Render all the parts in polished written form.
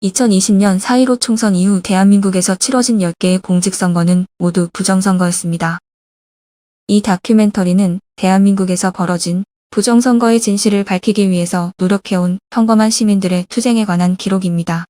2020년 4.15 총선 이후 대한민국에서 치러진 10개의 공직선거는 모두 부정선거였습니다. 이 다큐멘터리는 대한민국에서 벌어진 부정선거의 진실을 밝히기 위해서 노력해온 평범한 시민들의 투쟁에 관한 기록입니다.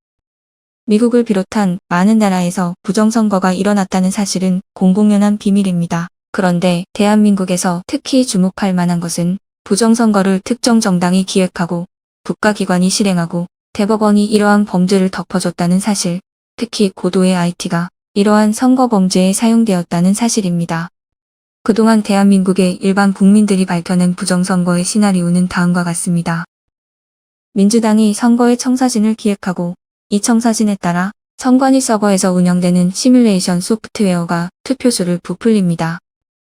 미국을 비롯한 많은 나라에서 부정선거가 일어났다는 사실은 공공연한 비밀입니다. 그런데 대한민국에서 특히 주목할 만한 것은 부정선거를 특정 정당이 기획하고 국가기관이 실행하고 대법원이 이러한 범죄를 덮어줬다는 사실, 특히 고도의 IT가 이러한 선거 범죄에 사용되었다는 사실입니다. 그동안 대한민국의 일반 국민들이 밝혀낸 부정선거의 시나리오는 다음과 같습니다. 민주당이 선거의 청사진을 기획하고 이 청사진에 따라 선관위 서버에서 운영되는 시뮬레이션 소프트웨어가 투표수를 부풀립니다.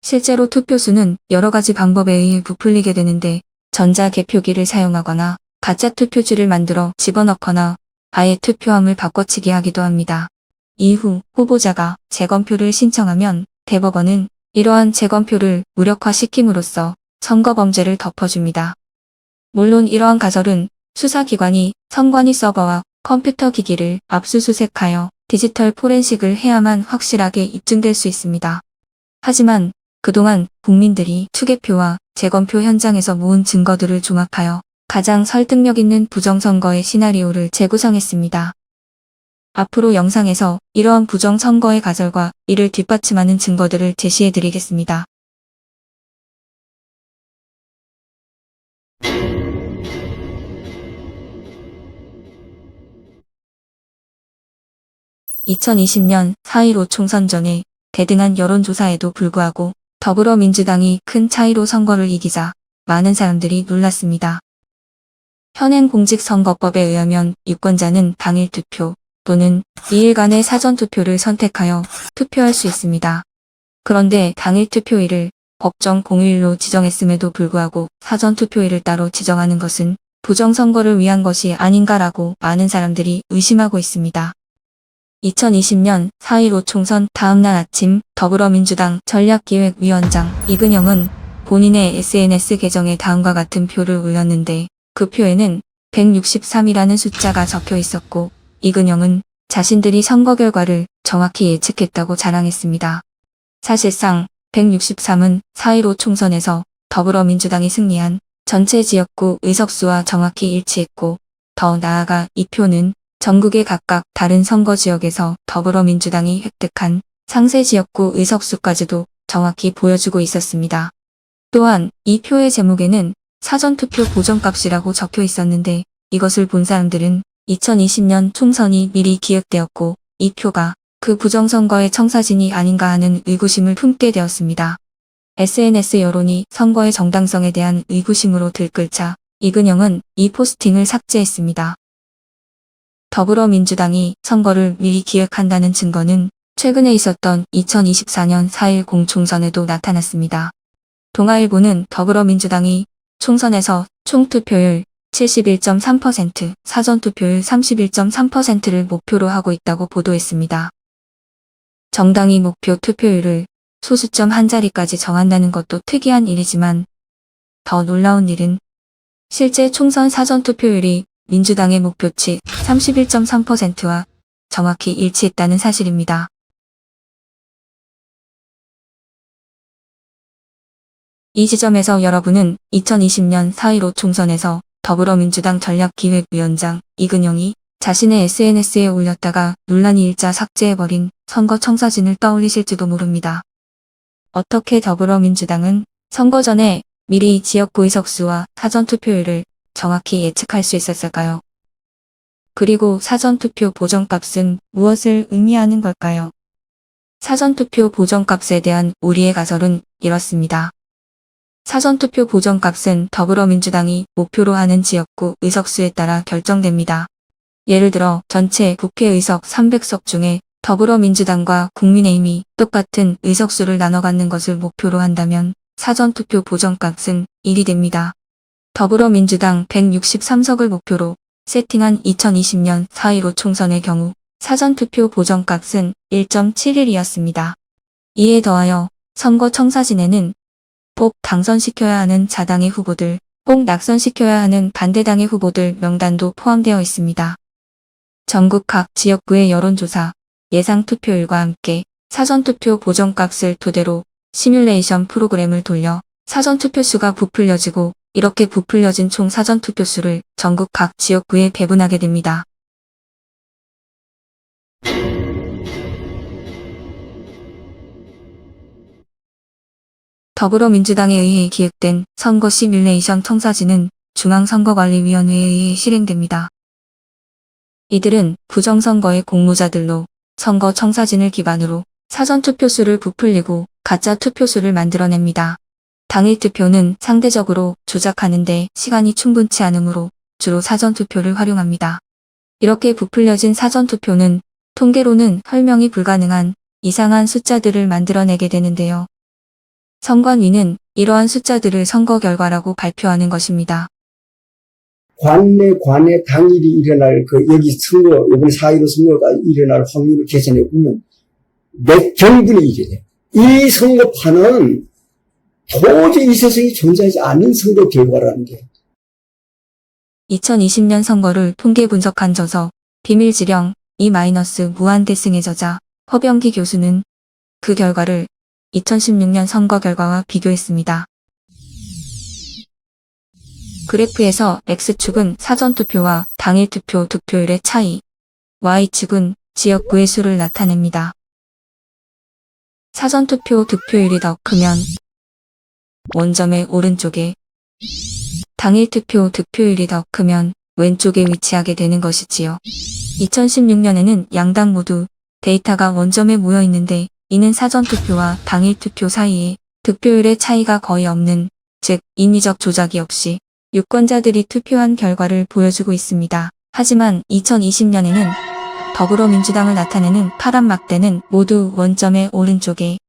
실제로 투표수는 여러 가지 방법에 의해 부풀리게 되는데 전자개표기를 사용하거나 가짜 투표지를 만들어 집어넣거나 아예 투표함을 바꿔치기 하기도 합니다. 이후 후보자가 재검표를 신청하면 대법원은 이러한 재검표를 무력화시킴으로써 선거범죄를 덮어줍니다. 물론 이러한 가설은 수사기관이 선관위 서버와 컴퓨터 기기를 압수수색하여 디지털 포렌식을 해야만 확실하게 입증될 수 있습니다. 하지만 그동안 국민들이 투개표와 재검표 현장에서 모은 증거들을 종합하여 가장 설득력 있는 부정선거의 시나리오를 재구성했습니다. 앞으로 영상에서 이러한 부정선거의 가설과 이를 뒷받침하는 증거들을 제시해드리겠습니다. (2020년) 4.15 총선 전에 대등한 여론조사에도 불구하고 더불어민주당이 큰 차이로 선거를 이기자 많은 사람들이 놀랐습니다. 현행 공직선거법에 의하면 유권자는 당일 투표 또는 2일간의 사전투표를 선택하여 투표할 수 있습니다. 그런데 당일 투표일을 법정 공휴일로 지정했음에도 불구하고 사전투표일을 따로 지정하는 것은 부정선거를 위한 것이 아닌가라고 많은 사람들이 의심하고 있습니다. 2020년 4.15 총선 다음날 아침 더불어민주당 전략기획위원장 이근영은 본인의 SNS 계정에 다음과 같은 표를 올렸는데 그 표에는 163이라는 숫자가 적혀 있었고 이근영은 자신들이 선거 결과를 정확히 예측했다고 자랑했습니다. 사실상 163은 4.15 총선에서 더불어민주당이 승리한 전체 지역구 의석수와 정확히 일치했고 더 나아가 이 표는 전국의 각각 다른 선거 지역에서 더불어민주당이 획득한 상세 지역구 의석수까지도 정확히 보여주고 있었습니다. 또한 이 표의 제목에는 사전투표 보정값이라고 적혀 있었는데 이것을 본 사람들은 2020년 총선이 미리 기획되었고 이 표가 그 부정선거의 청사진이 아닌가 하는 의구심을 품게 되었습니다. SNS 여론이 선거의 정당성에 대한 의구심으로 들끓자 이근영은 이 포스팅을 삭제했습니다. 더불어민주당이 선거를 미리 기획한다는 증거는 최근에 있었던 2024년 4.10 총선에도 나타났습니다. 동아일보는 더불어민주당이 총선에서 총투표율 71.3%, 사전투표율 31.3%를 목표로 하고 있다고 보도했습니다. 정당이 목표 투표율을 소수점 한 자리까지 정한다는 것도 특이한 일이지만 더 놀라운 일은 실제 총선 사전투표율이 민주당의 목표치 31.3%와 정확히 일치했다는 사실입니다. 이 지점에서 여러분은 2020년 4.15 총선에서 더불어민주당 전략기획위원장 이근영이 자신의 SNS에 올렸다가 논란이 일자 삭제해버린 선거 청사진을 떠올리실지도 모릅니다. 어떻게 더불어민주당은 선거 전에 미리 지역구 의석수와 사전투표율을 정확히 예측할 수 있었을까요? 그리고 사전투표 보정값은 무엇을 의미하는 걸까요? 사전투표 보정값에 대한 우리의 가설은 이렇습니다. 사전투표 보정값은 더불어민주당이 목표로 하는 지역구 의석수에 따라 결정됩니다. 예를 들어 전체 국회의석 300석 중에 더불어민주당과 국민의힘이 똑같은 의석수를 나눠 갖는 것을 목표로 한다면 사전투표 보정값은 1이 됩니다. 더불어민주당 163석을 목표로 세팅한 2020년 4.15 총선의 경우 사전투표 보정값은 1.71이었습니다. 이에 더하여 선거 청사진에는 꼭 당선시켜야 하는 자당의 후보들, 꼭 낙선시켜야 하는 반대당의 후보들 명단도 포함되어 있습니다. 전국 각 지역구의 여론조사, 예상 투표율과 함께 사전투표 보정값을 토대로 시뮬레이션 프로그램을 돌려 사전투표수가 부풀려지고 이렇게 부풀려진 총 사전투표수를 전국 각 지역구에 배분하게 됩니다. 더불어민주당에 의해 기획된 선거 시뮬레이션 청사진은 중앙선거관리위원회에 의해 실행됩니다. 이들은 부정선거의 공모자들로 선거 청사진을 기반으로 사전투표수를 부풀리고 가짜 투표수를 만들어냅니다. 당일 투표는 상대적으로 조작하는데 시간이 충분치 않으므로 주로 사전투표를 활용합니다. 이렇게 부풀려진 사전투표는 통계로는 설명이 불가능한 이상한 숫자들을 만들어내게 되는데요. 선관위는 이러한 숫자들을 선거 결과라고 발표하는 것입니다. 관내 당일이 일어날 여기 선거, 이번 4.15 선거가 일어날 확률을 계산해 보면 몇 경분이 이래. 이 선거판은 도저히 이 세상에 존재하지 않는 선거 결과라는 게. 2020년 선거를 통계 분석한 저서 비밀지령 E- 무한대승의 저자 허병기 교수는 그 결과를 2016년 선거 결과와 비교했습니다. 그래프에서 X축은 사전투표와 당일투표 득표율의 차이, Y축은 지역구의 수를 나타냅니다. 사전투표 득표율이 더 크면 원점의 오른쪽에, 당일투표 득표율이 더 크면 왼쪽에 위치하게 되는 것이지요. 2016년에는 양당 모두 데이터가 원점에 모여 있는데 이는 사전투표와 당일투표 사이에 득표율의 차이가 거의 없는, 즉 인위적 조작이 없이 유권자들이 투표한 결과를 보여주고 있습니다. 하지만 2020년에는 더불어민주당을 나타내는 파란 막대는 모두 원점의 오른쪽에,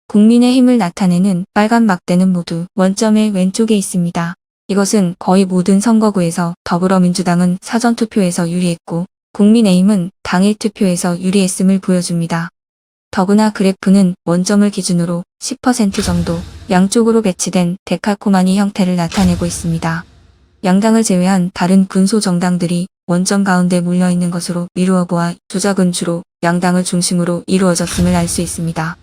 국민의힘을 나타내는 빨간 막대는 모두 원점의 왼쪽에 있습니다. 이것은 거의 모든 선거구에서 더불어민주당은 사전투표에서 유리했고 국민의힘은 당일투표에서 유리했음을 보여줍니다. 더구나 그래프는 원점을 기준으로 10% 정도 양쪽으로 배치된 데칼코마니 형태를 나타내고 있습니다. 양당을 제외한 다른 군소 정당들이 원점 가운데 몰려있는 것으로 미루어 보아 조작은 주로 양당을 중심으로 이루어졌음을 알 수 있습니다.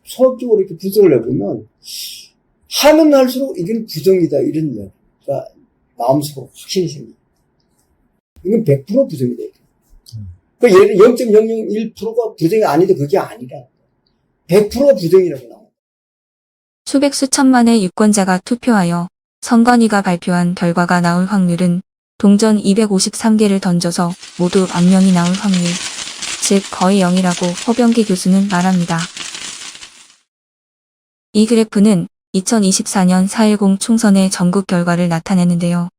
수학적으로 이렇게 분석을 해보면 하면 할수록 이건 부정이다 이런 얘기가 마음속으로 확신이 생겨요. 이건 100% 부정이다. 그 예를 0.001%가 부정이 아닌데 그게 아니라 100% 부정이라고 나옵니다. 수백 수천만의 유권자가 투표하여 선관위가 발표한 결과가 나올 확률은 동전 253개를 던져서 모두 악명이 나올 확률, 즉 거의 0이라고 허병기 교수는 말합니다. 이 그래프는 2024년 4.10 총선의 전국 결과를 나타내는데요.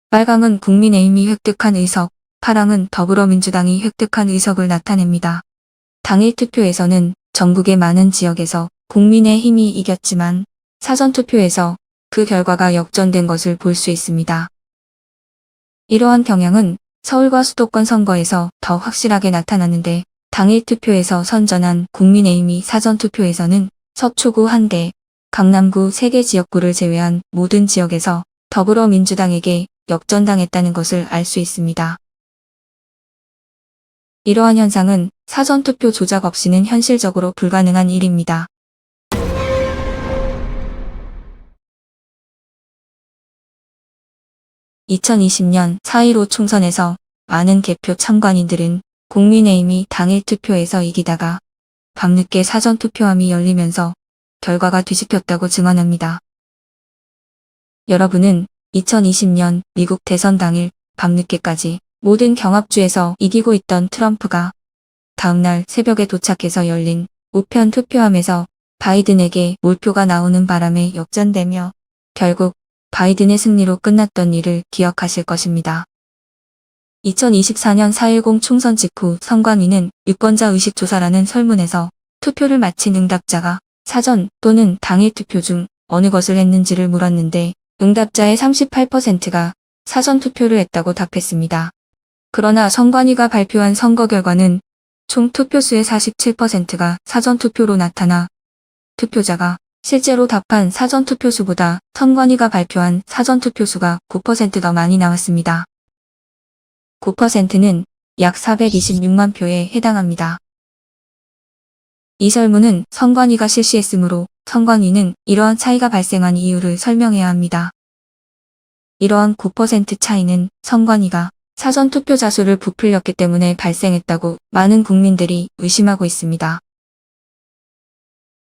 빨강은 국민의힘이 획득한 의석, 파랑은 더불어민주당이 획득한 의석을 나타냅니다. 당일 투표에서는 전국의 많은 지역에서 국민의힘이 이겼지만 사전투표에서 그 결과가 역전된 것을 볼 수 있습니다. 이러한 경향은 서울과 수도권 선거에서 더 확실하게 나타났는데 당일 투표에서 선전한 국민의힘이 사전투표에서는 서초구 1개, 강남구 3개 지역구를 제외한 모든 지역에서 더불어민주당에게 역전당했다는 것을 알 수 있습니다. 이러한 현상은 사전투표 조작 없이는 현실적으로 불가능한 일입니다. (2020년) 4.15 총선에서 많은 개표 참관인들은 국민의힘이 당일 투표에서 이기다가 밤늦게 사전투표함이 열리면서 결과가 뒤집혔다고 증언합니다. 여러분은 2020년 미국 대선 당일 밤늦게까지 모든 경합주에서 이기고 있던 트럼프가 다음날 새벽에 도착해서 열린 우편 투표함에서 바이든에게 몰표가 나오는 바람에 역전되며 결국 바이든의 승리로 끝났던 일을 기억하실 것입니다. 2024년 4.10 총선 직후 선관위는 유권자 의식조사라는 설문에서 투표를 마친 응답자가 사전 또는 당일 투표 중 어느 것을 했는지를 물었는데 응답자의 38%가 사전 투표를 했다고 답했습니다. 그러나 선관위가 발표한 선거 결과는 총 투표수의 47%가 사전 투표로 나타나 투표자가 실제로 답한 사전 투표수보다 선관위가 발표한 사전 투표수가 9% 더 많이 나왔습니다. 9%는 약 426만 표에 해당합니다. 이 설문은 선관위가 실시했으므로 선관위는 이러한 차이가 발생한 이유를 설명해야 합니다. 이러한 9% 차이는 선관위가 사전투표자 수를 부풀렸기 때문에 발생했다고 많은 국민들이 의심하고 있습니다.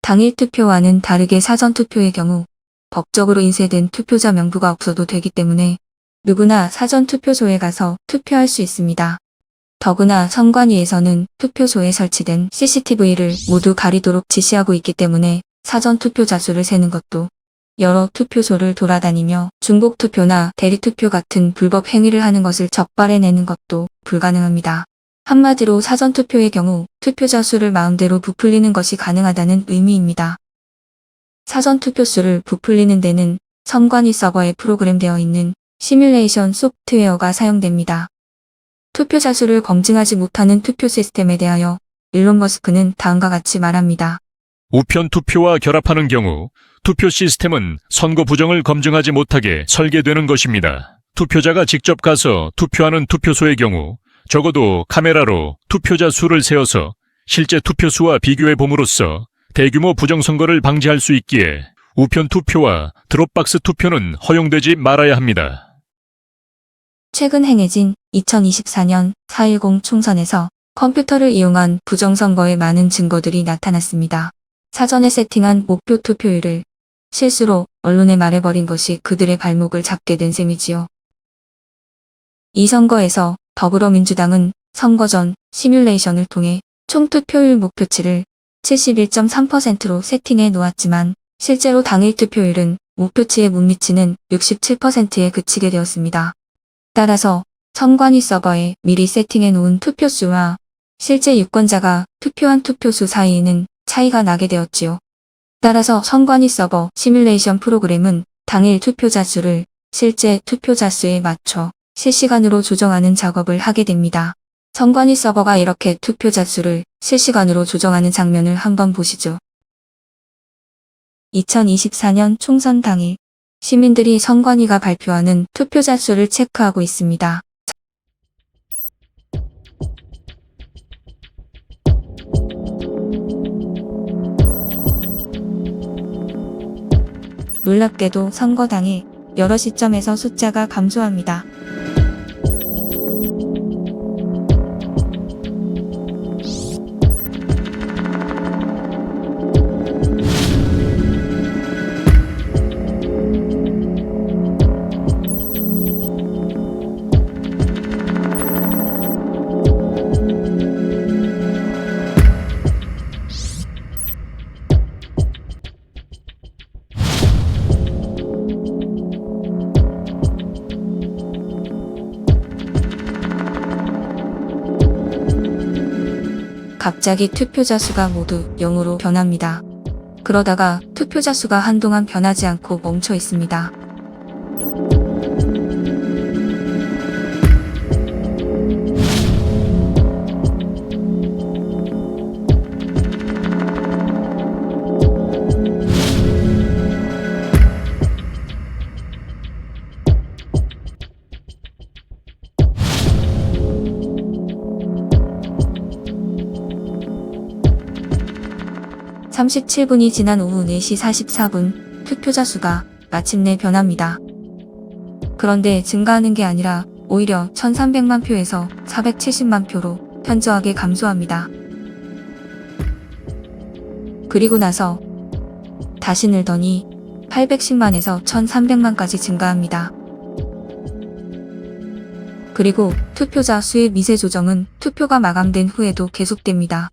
당일 투표와는 다르게 사전투표의 경우 법적으로 인쇄된 투표자 명부가 없어도 되기 때문에 누구나 사전투표소에 가서 투표할 수 있습니다. 더구나 선관위에서는 투표소에 설치된 CCTV를 모두 가리도록 지시하고 있기 때문에 사전투표자 수를 세는 것도 여러 투표소를 돌아다니며 중복투표나 대리투표 같은 불법 행위를 하는 것을 적발해내는 것도 불가능합니다. 한마디로 사전투표의 경우 투표자 수를 마음대로 부풀리는 것이 가능하다는 의미입니다. 사전투표 수를 부풀리는 데는 선관위 서버에 프로그램되어 있는 시뮬레이션 소프트웨어가 사용됩니다. 투표자 수를 검증하지 못하는 투표 시스템에 대하여 일론 머스크는 다음과 같이 말합니다. 우편 투표와 결합하는 경우 투표 시스템은 선거 부정을 검증하지 못하게 설계되는 것입니다. 투표자가 직접 가서 투표하는 투표소의 경우 적어도 카메라로 투표자 수를 세어서 실제 투표수와 비교해 봄으로써 대규모 부정선거를 방지할 수 있기에 우편 투표와 드롭박스 투표는 허용되지 말아야 합니다. 최근 행해진 2024년 4.10 총선에서 컴퓨터를 이용한 부정선거의 많은 증거들이 나타났습니다. 사전에 세팅한 목표 투표율을 실수로 언론에 말해버린 것이 그들의 발목을 잡게 된 셈이지요. 이 선거에서 더불어민주당은 선거 전 시뮬레이션을 통해 총 투표율 목표치를 71.3%로 세팅해 놓았지만 실제로 당일 투표율은 목표치에 못 미치는 67%에 그치게 되었습니다. 따라서 선관위 서버에 미리 세팅해 놓은 투표수와 실제 유권자가 투표한 투표수 사이에는 차이가 나게 되었지요. 따라서 선관위 서버 시뮬레이션 프로그램은 당일 투표자 수를 실제 투표자 수에 맞춰 실시간으로 조정하는 작업을 하게 됩니다. 선관위 서버가 이렇게 투표자 수를 실시간으로 조정하는 장면을 한번 보시죠. 2024년 총선 당일 시민들이 선관위가 발표하는 투표자 수를 체크하고 있습니다. 놀랍게도 선거 당일 여러 시점에서 숫자가 감소합니다. 갑자기 투표자 수가 모두 0으로 변합니다. 그러다가 투표자 수가 한동안 변하지 않고 멈춰 있습니다. (37분이) 지난 오후 4시 44분 투표자 수가 마침내 변합니다. 그런데 증가하는 게 아니라 오히려 1300만 표에서 470만 표로 현저하게 감소합니다. 그리고 나서 다시 늘더니 810만에서 1300만까지 증가합니다. 그리고 투표자 수의 미세 조정은 투표가 마감된 후에도 계속됩니다.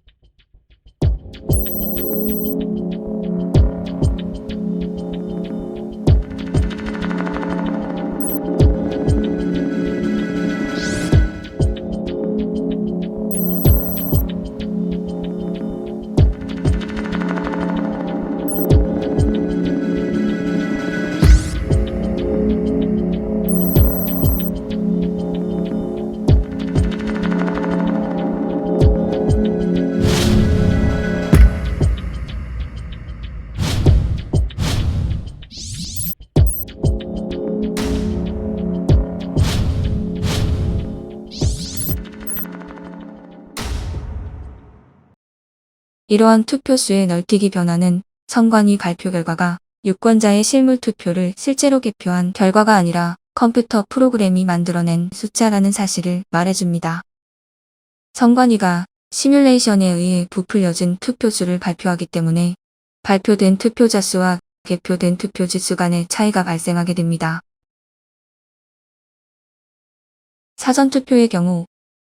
이러한 투표수의 널뛰기 변화는 선관위 발표 결과가 유권자의 실물 투표를 실제로 개표한 결과가 아니라 컴퓨터 프로그램이 만들어낸 숫자라는 사실을 말해줍니다. 선관위가 시뮬레이션에 의해 부풀려진 투표수를 발표하기 때문에 발표된 투표자 수와 개표된 투표지 수 간의 차이가 발생하게 됩니다. 사전투표의 경우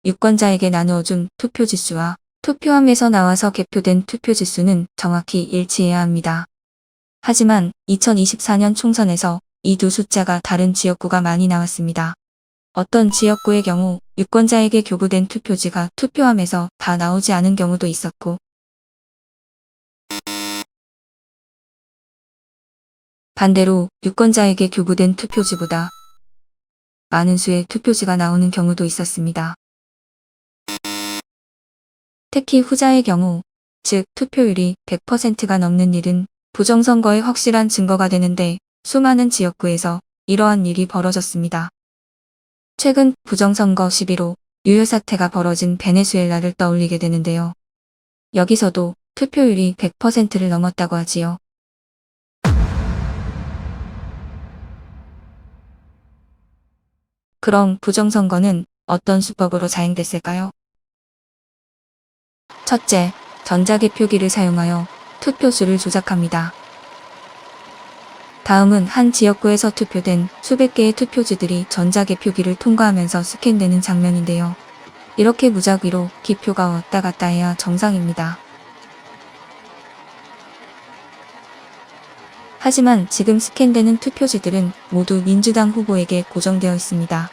유권자에게 나누어준 투표지수와 투표함에서 나와서 개표된 투표지수는 정확히 일치해야 합니다. 하지만 2024년 총선에서 이 두 숫자가 다른 지역구가 많이 나왔습니다. 어떤 지역구의 경우 유권자에게 교부된 투표지가 투표함에서 다 나오지 않은 경우도 있었고, 반대로 유권자에게 교부된 투표지보다 많은 수의 투표지가 나오는 경우도 있었습니다. 특히 후자의 경우, 즉 투표율이 100%가 넘는 일은 부정선거의 확실한 증거가 되는데 수많은 지역구에서 이러한 일이 벌어졌습니다. 최근 부정선거 11호 유효 사태가 벌어진 베네수엘라를 떠올리게 되는데요. 여기서도 투표율이 100%를 넘었다고 하지요. 그럼 부정선거는 어떤 수법으로 자행됐을까요? 첫째, 전자개표기를 사용하여 투표수를 조작합니다. 다음은 한 지역구에서 투표된 수백 개의 투표지들이 전자개표기를 통과하면서 스캔되는 장면인데요. 이렇게 무작위로 기표가 왔다 갔다 해야 정상입니다. 하지만 지금 스캔되는 투표지들은 모두 민주당 후보에게 고정되어 있습니다.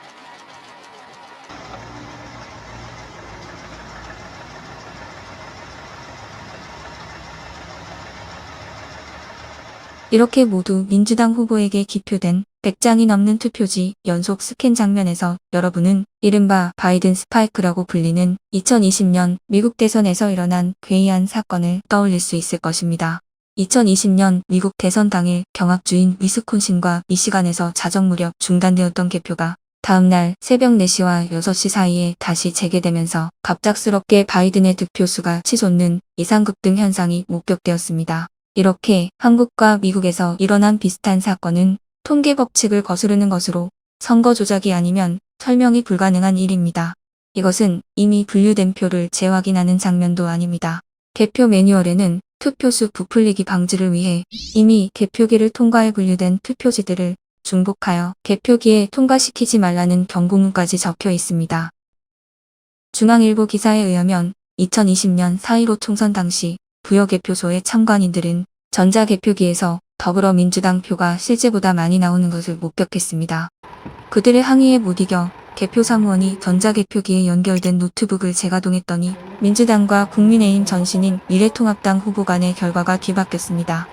이렇게 모두 민주당 후보에게 기표된 100장이 넘는 투표지 연속 스캔 장면에서 여러분은 이른바 바이든 스파이크라고 불리는 2020년 미국 대선에서 일어난 괴이한 사건을 떠올릴 수 있을 것입니다. 2020년 미국 대선 당일 경합주인 위스콘신과 미시간에서 자정 무렵 중단되었던 개표가 다음날 새벽 4시와 6시 사이에 다시 재개되면서 갑작스럽게 바이든의 득표수가 치솟는 이상급등 현상이 목격되었습니다. 이렇게 한국과 미국에서 일어난 비슷한 사건은 통계 법칙을 거스르는 것으로 선거 조작이 아니면 설명이 불가능한 일입니다. 이것은 이미 분류된 표를 재확인하는 장면도 아닙니다. 개표 매뉴얼에는 투표수 부풀리기 방지를 위해 이미 개표기를 통과해 분류된 투표지들을 중복하여 개표기에 통과시키지 말라는 경고문까지 적혀 있습니다. 중앙일보 기사에 의하면 2020년 4.15 총선 당시 부여 개표소의 참관인들은 전자개표기에서 더불어민주당 표가 실제보다 많이 나오는 것을 목격했습니다. 그들의 항의에 못 이겨 개표 사무원이 전자개표기에 연결된 노트북을 재가동했더니 민주당과 국민의힘 전신인 미래통합당 후보 간의 결과가 뒤바뀌었습니다.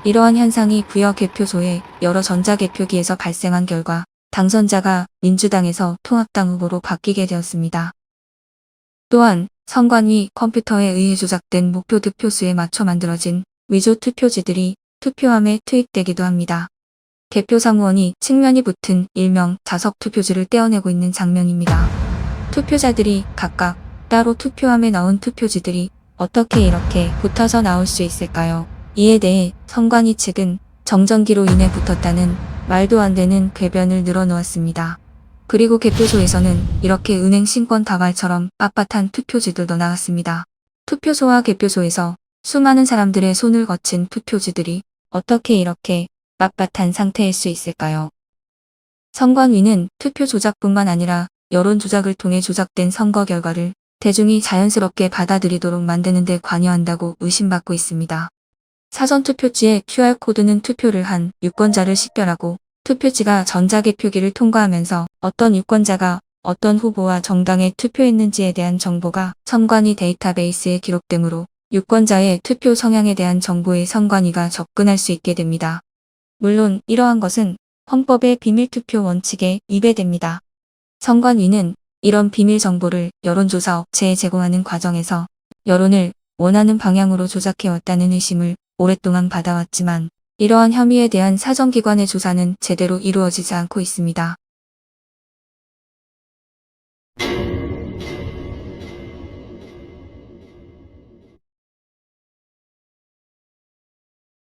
이러한 현상이 부여 개표소의 여러 전자개표기에서 발생한 결과 당선자가 민주당에서 통합당 후보로 바뀌게 되었습니다. 또한 선관위 컴퓨터에 의해 조작된 목표 득표수에 맞춰 만들어진 위조 투표지들이 투표함에 투입되기도 합니다. 개표 사무원이 측면이 붙은 일명 자석 투표지를 떼어내고 있는 장면입니다. 투표자들이 각각 따로 투표함에 넣은 투표지들이 어떻게 이렇게 붙어서 나올 수 있을까요? 이에 대해 선관위 측은 정전기로 인해 붙었다는 말도 안 되는 궤변을 늘어놓았습니다. 그리고 개표소에서는 이렇게 은행 신권 다발처럼 빳빳한 투표지들도 나왔습니다. 투표소와 개표소에서 수많은 사람들의 손을 거친 투표지들이 어떻게 이렇게 빳빳한 상태일 수 있을까요? 선관위는 투표 조작뿐만 아니라 여론 조작을 통해 조작된 선거 결과를 대중이 자연스럽게 받아들이도록 만드는 데 관여한다고 의심받고 있습니다. 사전투표지의 QR코드는 투표를 한 유권자를 식별하고 투표지가 전자개표기를 통과하면서 어떤 유권자가 어떤 후보와 정당에 투표했는지에 대한 정보가 선관위 데이터베이스에 기록되므로 유권자의 투표 성향에 대한 정보에 선관위가 접근할 수 있게 됩니다. 물론 이러한 것은 헌법의 비밀투표 원칙에 위배됩니다. 선관위는 이런 비밀 정보를 여론조사 업체에 제공하는 과정에서 여론을 원하는 방향으로 조작해왔다는 의심을 오랫동안 받아왔지만 이러한 혐의에 대한 사정기관의 조사는 제대로 이루어지지 않고 있습니다.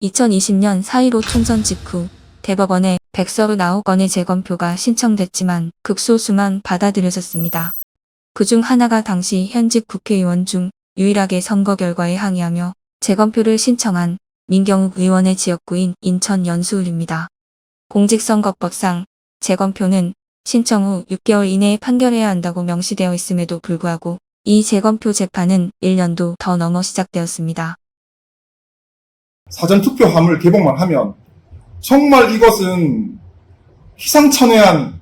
2020년 4.15 총선 직후 대법원에 139건의 재검표가 신청됐지만 극소수만 받아들여졌습니다. 그중 하나가 당시 현직 국회의원 중 유일하게 선거 결과에 항의하며 재검표를 신청한 민경욱 의원의 지역구인 인천 연수울입니다. 공직선거법상 재검표는 신청 후 6개월 이내에 판결해야 한다고 명시되어 있음에도 불구하고 이 재검표 재판은 1년도 더 넘어 시작되었습니다. 사전투표함을 개봉만 하면 정말 이것은 희상천외한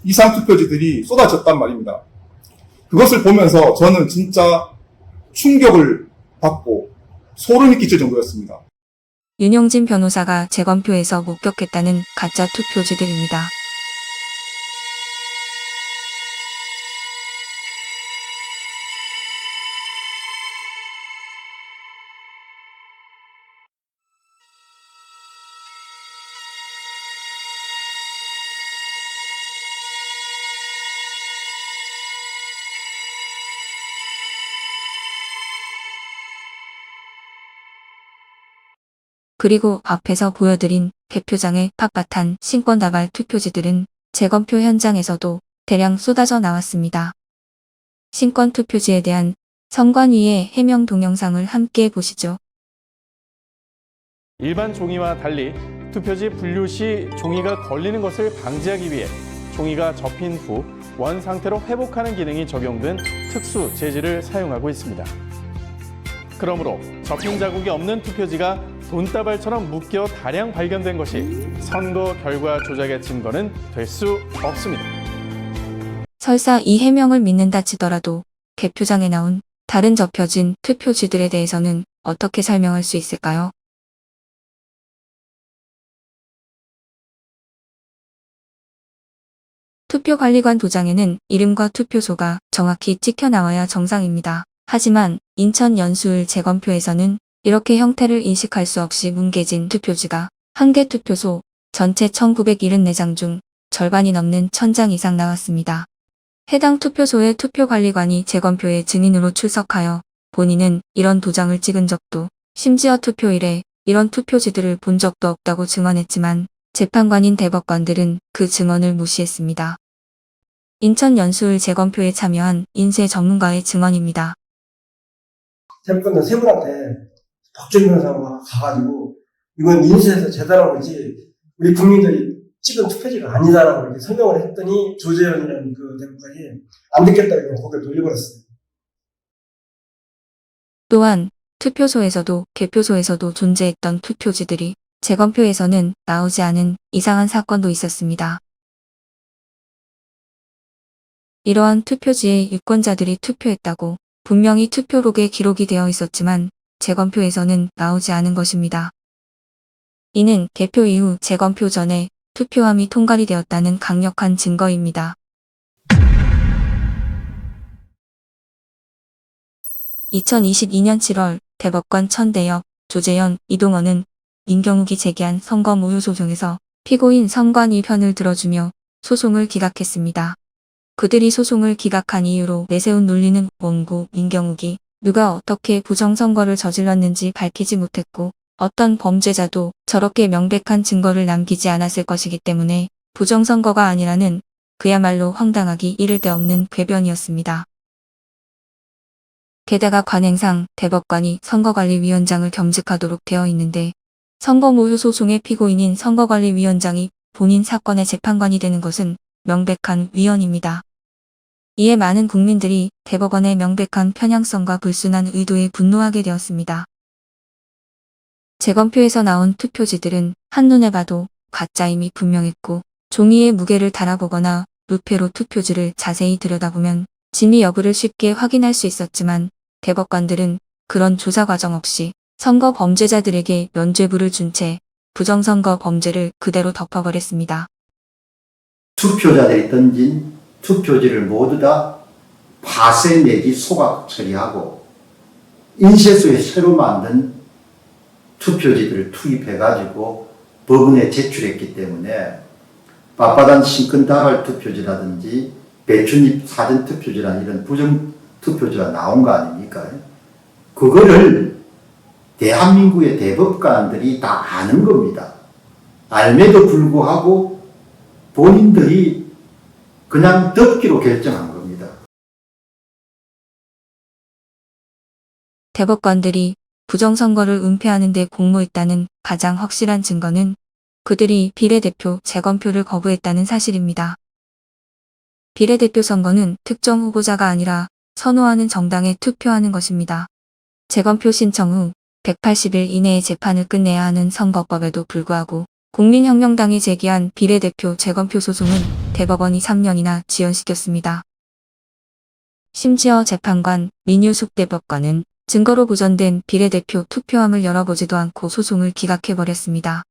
이상투표지들이 쏟아졌단 말입니다. 그것을 보면서 저는 진짜 충격을 받고 소름이 끼칠 정도였습니다. 윤용진 변호사가 재검표에서 목격했다는 가짜 투표지들입니다. 그리고 앞에서 보여드린 개표장의 빳빳한 신권다발 투표지들은 재검표 현장에서도 대량 쏟아져 나왔습니다. 신권 투표지에 대한 선관위의 해명 동영상을 함께 보시죠. 일반 종이와 달리 투표지 분류 시 종이가 걸리는 것을 방지하기 위해 종이가 접힌 후 원 상태로 회복하는 기능이 적용된 특수 재질을 사용하고 있습니다. 그러므로 접힌 자국이 없는 투표지가 돈다발처럼 묶여 다량 발견된 것이 선거 결과 조작의 증거는 될 수 없습니다. 설사 이 해명을 믿는다 치더라도 개표장에 나온 다른 접혀진 투표지들에 대해서는 어떻게 설명할 수 있을까요? 투표관리관 도장에는 이름과 투표소가 정확히 찍혀 나와야 정상입니다. 하지만 인천 연수울 재검표에서는 이렇게 형태를 인식할 수 없이 뭉개진 투표지가 한 개 투표소 전체 1974장 중 절반이 넘는 1000장 이상 나왔습니다. 해당 투표소의 투표관리관이 재검표의 증인으로 출석하여 본인은 이런 도장을 찍은 적도 심지어 투표일에 이런 투표지들을 본 적도 없다고 증언했지만 재판관인 대법관들은 그 증언을 무시했습니다. 인천 연수울 재검표에 참여한 인쇄 전문가의 증언입니다. 대법관들 세 분한테 박준 변호사가 가가지고 이건 인쇄해서 재단한 거지 우리 국민들이 찍은 투표지가 아니다라고 이렇게 설명을 했더니 조재현이라는 그 대법관이 안 듣겠다고 고개를 돌려버렸어요. 또한 투표소에서도 개표소에서도 존재했던 투표지들이 재검표에서는 나오지 않은 이상한 사건도 있었습니다. 이러한 투표지에 유권자들이 투표했다고 분명히 투표록에 기록이 되어 있었지만 재검표에서는 나오지 않은 것입니다. 이는 개표 이후 재검표 전에 투표함이 통과이 되었다는 강력한 증거입니다. 2022년 7월 대법관 천대엽, 조재현, 이동헌은 민경욱이 제기한 선거 모유 소송에서 피고인 선관위 편을 들어주며 소송을 기각했습니다. 그들이 소송을 기각한 이유로 내세운 논리는 원고 민경욱이 누가 어떻게 부정선거를 저질렀는지 밝히지 못했고 어떤 범죄자도 저렇게 명백한 증거를 남기지 않았을 것이기 때문에 부정선거가 아니라는 그야말로 황당하기 이를 데 없는 궤변이었습니다. 게다가 관행상 대법관이 선거관리위원장을 겸직하도록 되어 있는데 선거 모유 소송의 피고인인 선거관리위원장이 본인 사건의 재판관이 되는 것은 명백한 위헌입니다. 이에 많은 국민들이 대법원의 명백한 편향성과 불순한 의도에 분노하게 되었습니다. 재검표에서 나온 투표지들은 한눈에 봐도 가짜임이 분명했고 종이에 무게를 달아보거나 루페로 투표지를 자세히 들여다보면 진위 여부를 쉽게 확인할 수 있었지만 대법관들은 그런 조사 과정 없이 선거 범죄자들에게 면죄부를 준 채 부정선거 범죄를 그대로 덮어버렸습니다. 투표자들이 던진 투표지를 모두 다 파쇄 내지 소각 처리하고 인쇄소에 새로 만든 투표지들을 투입해가지고 법원에 제출했기 때문에 빳빳한 신권다발 투표지라든지 배춧잎 사전 투표지라는 이런 부정 투표지가 나온 거 아닙니까? 그거를 대한민국의 대법관들이 다 아는 겁니다. 알매도 불구하고 본인들이 그냥 덮기로 결정한 겁니다. 대법관들이 부정선거를 은폐하는 데 공모했다는 가장 확실한 증거는 그들이 비례대표 재검표를 거부했다는 사실입니다. 비례대표 선거는 특정 후보자가 아니라 선호하는 정당에 투표하는 것입니다. 재검표 신청 후 180일 이내에 재판을 끝내야 하는 선거법에도 불구하고 국민혁명당이 제기한 비례대표 재검표 소송은 대법원이 3년이나 지연시켰습니다. 심지어 재판관 민유숙 대법관은 증거로 보존된 비례대표 투표함을 열어보지도 않고 소송을 기각해버렸습니다.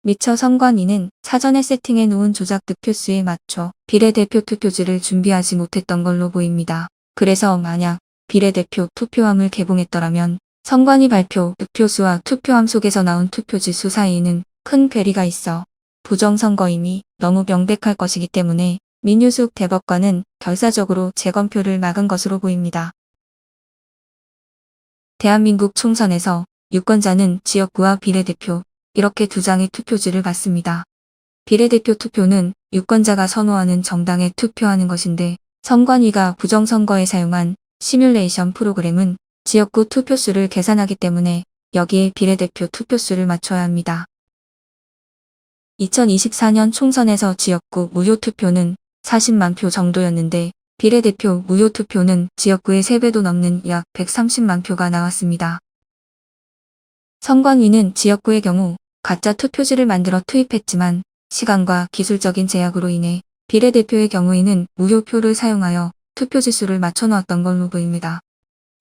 미처 선관위는 사전에 세팅해 놓은 조작 득표수에 맞춰 비례대표 투표지를 준비하지 못했던 걸로 보입니다. 그래서 만약 비례대표 투표함을 개봉했더라면 선관위 발표 득표수와 투표함 속에서 나온 투표지 수 사이에는 큰 괴리가 있어 부정선거임이 너무 명백할 것이기 때문에 민유숙 대법관은 결사적으로 재검표를 막은 것으로 보입니다. 대한민국 총선에서 유권자는 지역구와 비례대표 이렇게 두 장의 투표지를 받습니다. 비례대표 투표는 유권자가 선호하는 정당에 투표하는 것인데 선관위가 부정선거에 사용한 시뮬레이션 프로그램은 지역구 투표수를 계산하기 때문에 여기에 비례대표 투표수를 맞춰야 합니다. 2024년 총선에서 지역구 무효투표는 40만 표 정도였는데 비례대표 무효투표는 지역구의 3배도 넘는 약 130만 표가 나왔습니다. 선관위는 지역구의 경우 가짜 투표지를 만들어 투입했지만 시간과 기술적인 제약으로 인해 비례대표의 경우에는 무효표를 사용하여 투표지 수를 맞춰놓았던 걸로 보입니다.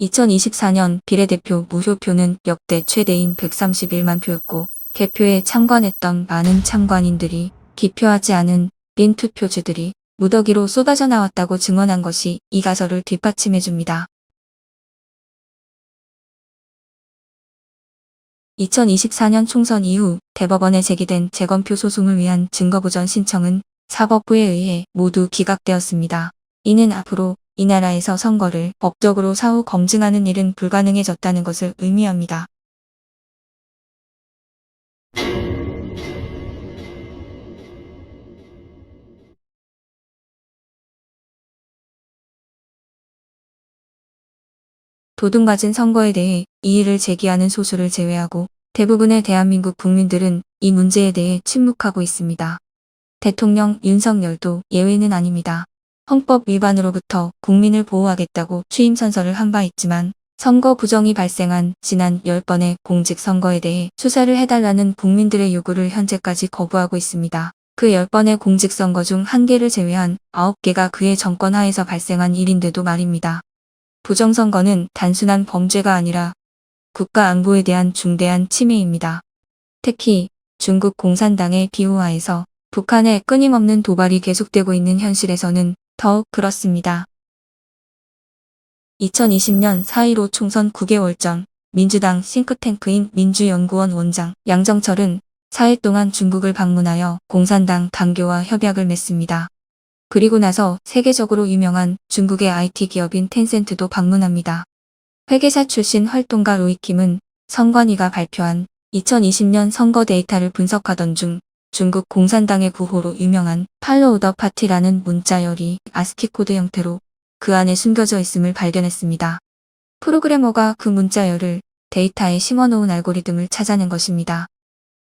2024년 비례대표 무효표는 역대 최대인 131만 표였고 개표에 참관했던 많은 참관인들이 기표하지 않은 빈 투표지들이 무더기로 쏟아져 나왔다고 증언한 것이 이 가설을 뒷받침해줍니다. 2024년 총선 이후 대법원에 제기된 재검표 소송을 위한 증거보전 신청은 사법부에 의해 모두 기각되었습니다. 이는 앞으로 이 나라에서 선거를 법적으로 사후 검증하는 일은 불가능해졌다는 것을 의미합니다. 도둑맞은 선거에 대해 이의를 제기하는 소수를 제외하고 대부분의 대한민국 국민들은 이 문제에 대해 침묵하고 있습니다. 대통령 윤석열도 예외는 아닙니다. 헌법 위반으로부터 국민을 보호하겠다고 취임 선서를 한 바 있지만 선거 부정이 발생한 지난 10번의 공직선거에 대해 수사를 해달라는 국민들의 요구를 현재까지 거부하고 있습니다. 그 10번의 공직선거 중 1개를 제외한 9개가 그의 정권 하에서 발생한 일인데도 말입니다. 부정선거는 단순한 범죄가 아니라 국가 안보에 대한 중대한 침해입니다. 특히 중국 공산당의 비호하에서 북한의 끊임없는 도발이 계속되고 있는 현실에서는 더욱 그렇습니다. 2020년 4.15 총선 9개월 전 민주당 싱크탱크인 민주연구원 원장 양정철은 4일 동안 중국을 방문하여 공산당 당교와 협약을 맺습니다. 그리고 나서 세계적으로 유명한 중국의 IT 기업인 텐센트도 방문합니다. 회계사 출신 활동가 로이킴은 선관위가 발표한 2020년 선거 데이터를 분석하던 중 중국 공산당의 구호로 유명한 팔로우 더 파티라는 문자열이 아스키 코드 형태로 그 안에 숨겨져 있음을 발견했습니다. 프로그래머가 그 문자열을 데이터에 심어놓은 알고리즘을 찾아낸 것입니다.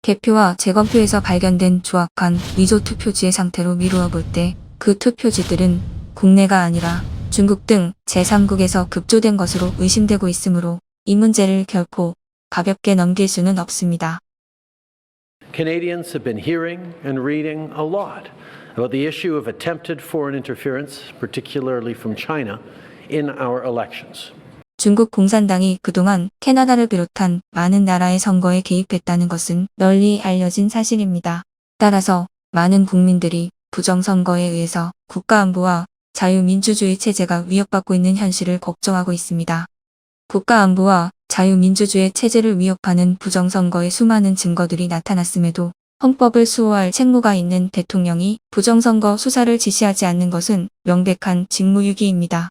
개표와 재검표에서 발견된 조악한 위조 투표지의 상태로 미루어 볼 때 그 투표지들은 국내가 아니라 중국 등 제3국에서 급조된 것으로 의심되고 있으므로 이 문제를 결코 가볍게 넘길 수는 없습니다. Canadians have been hearing and reading a lot about the issue of attempted foreign interference, particularly from China, in our elections. 중국 공산당이 그동안 캐나다를 비롯한 많은 나라의 선거에 개입했다는 것은 널리 알려진 사실입니다. 따라서 많은 국민들이 부정선거에 의해서 국가안보와 자유민주주의 체제가 위협받고 있는 현실을 걱정하고 있습니다. 국가안보와 자유민주주의 체제를 위협하는 부정선거의 수많은 증거들이 나타났음에도 헌법을 수호할 책무가 있는 대통령이 부정선거 수사를 지시하지 않는 것은 명백한 직무유기입니다.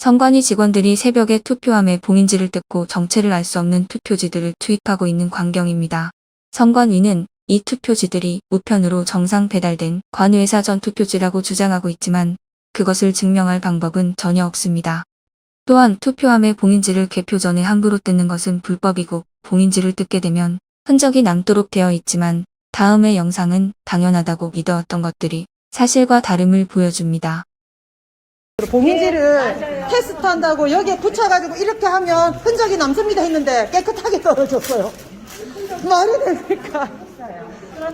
선관위 직원들이 새벽에 투표함에 봉인지를 뜯고 정체를 알 수 없는 투표지들을 투입하고 있는 광경입니다. 선관위는 이 투표지들이 우편으로 정상 배달된 관외사 전 투표지라고 주장하고 있지만 그것을 증명할 방법은 전혀 없습니다. 또한 투표함의 봉인지를 개표 전에 함부로 뜯는 것은 불법이고 봉인지를 뜯게 되면 흔적이 남도록 되어 있지만 다음의 영상은 당연하다고 믿어왔던 것들이 사실과 다름을 보여줍니다. 봉인지를 테스트한다고 여기에 붙여가지고 이렇게 하면 흔적이 남습니다 했는데 깨끗하게 떨어졌어요. 말이 됩니까?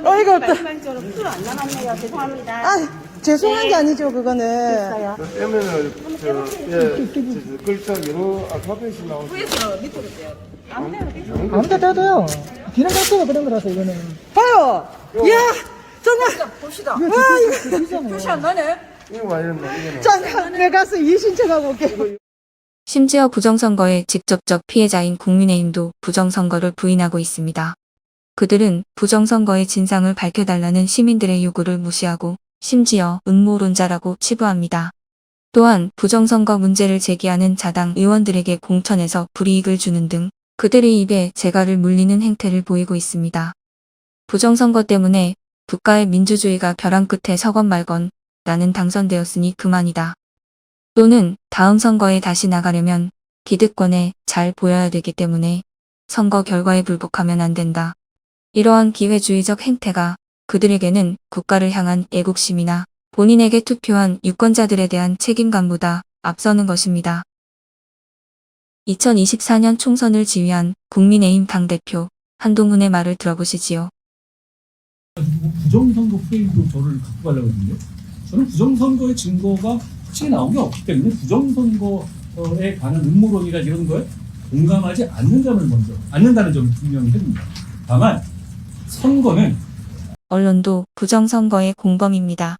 어이가 없다. 말씀처럼 풀안 남았네요. 죄송합니다. 아, 죄송한 게 아니죠, 그거는. 됐어요. 글자 여러 알파벳이 나오죠. 아무 데다 돼요. 기능 자체가 그런 거라서 이거는. 봐요! 이야! 정말! 봅시다. 와, 이거. 표시 안 나네? 이거 와이랬나, 이거는. 잠깐, 내 가서 이신청하고 올게. 심지어 부정선거의 직접적 피해자인 국민의힘도 부정선거를 부인하고 있습니다. 그들은 부정선거의 진상을 밝혀달라는 시민들의 요구를 무시하고 심지어 음모론자라고 치부합니다. 또한 부정선거 문제를 제기하는 자당 의원들에게 공천에서 불이익을 주는 등 그들의 입에 재갈을 물리는 행태를 보이고 있습니다. 부정선거 때문에 국가의 민주주의가 벼랑 끝에 서건 말건 나는 당선되었으니 그만이다. 또는 다음 선거에 다시 나가려면 기득권에 잘 보여야 되기 때문에 선거 결과에 불복하면 안 된다. 이러한 기회주의적 행태가 그들에게는 국가를 향한 애국심이나 본인에게 투표한 유권자들에 대한 책임감보다 앞서는 것입니다. 2024년 총선을 지휘한 국민의힘 당대표 한동훈의 말을 들어보시지요. 부정선거 프레임도 저를 갖고 가려고 했는데 저는 부정선거의 증거가 확실히 나온 게 없기 때문에 부정선거에 관한 음모론이나 이런 거에 공감하지 않는다는 점을 분명히 해줍니다. 다만 선거는 언론도 부정선거의 공범입니다.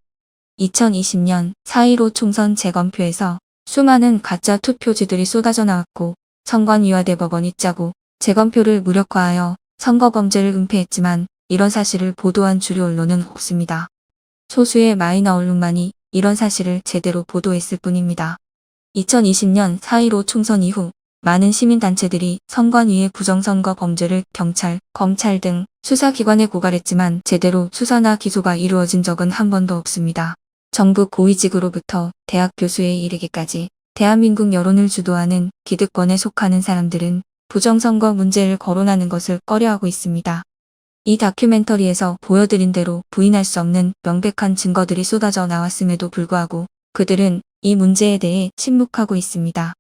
2020년 4.15 총선 재검표에서 수많은 가짜 투표지들이 쏟아져 나왔고 선관위와 대법원이 짜고 재검표를 무력화하여 선거범죄를 은폐했지만 이런 사실을 보도한 주류 언론은 없습니다. 소수의 마이너 언론만이 이런 사실을 제대로 보도했을 뿐입니다. 2020년 4.15 총선 이후 많은 시민단체들이 선관위의 부정선거 범죄를 경찰, 검찰 등 수사기관에 고발했지만 제대로 수사나 기소가 이루어진 적은 한 번도 없습니다. 정부 고위직으로부터 대학 교수에 이르기까지 대한민국 여론을 주도하는 기득권에 속하는 사람들은 부정선거 문제를 거론하는 것을 꺼려하고 있습니다. 이 다큐멘터리에서 보여드린 대로 부인할 수 없는 명백한 증거들이 쏟아져 나왔음에도 불구하고 그들은 이 문제에 대해 침묵하고 있습니다.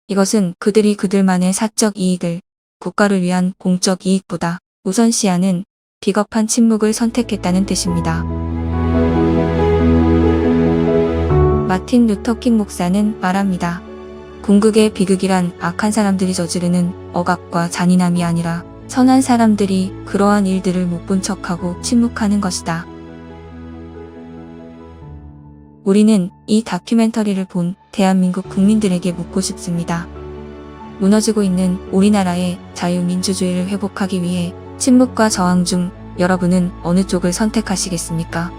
이것은 그들이 그들만의 사적 이익을 국가를 위한 공적 이익보다 우선시하는 비겁한 침묵을 선택했다는 뜻입니다. 마틴 루터킹 목사는 말합니다. 궁극의 비극이란 악한 사람들이 저지르는 억압과 잔인함이 아니라 선한 사람들이 그러한 일들을 못 본 척하고 침묵하는 것이다. 우리는 이 다큐멘터리를 본 대한민국 국민들에게 묻고 싶습니다. 무너지고 있는 우리나라의 자유민주주의를 회복하기 위해 침묵과 저항 중 여러분은 어느 쪽을 선택하시겠습니까?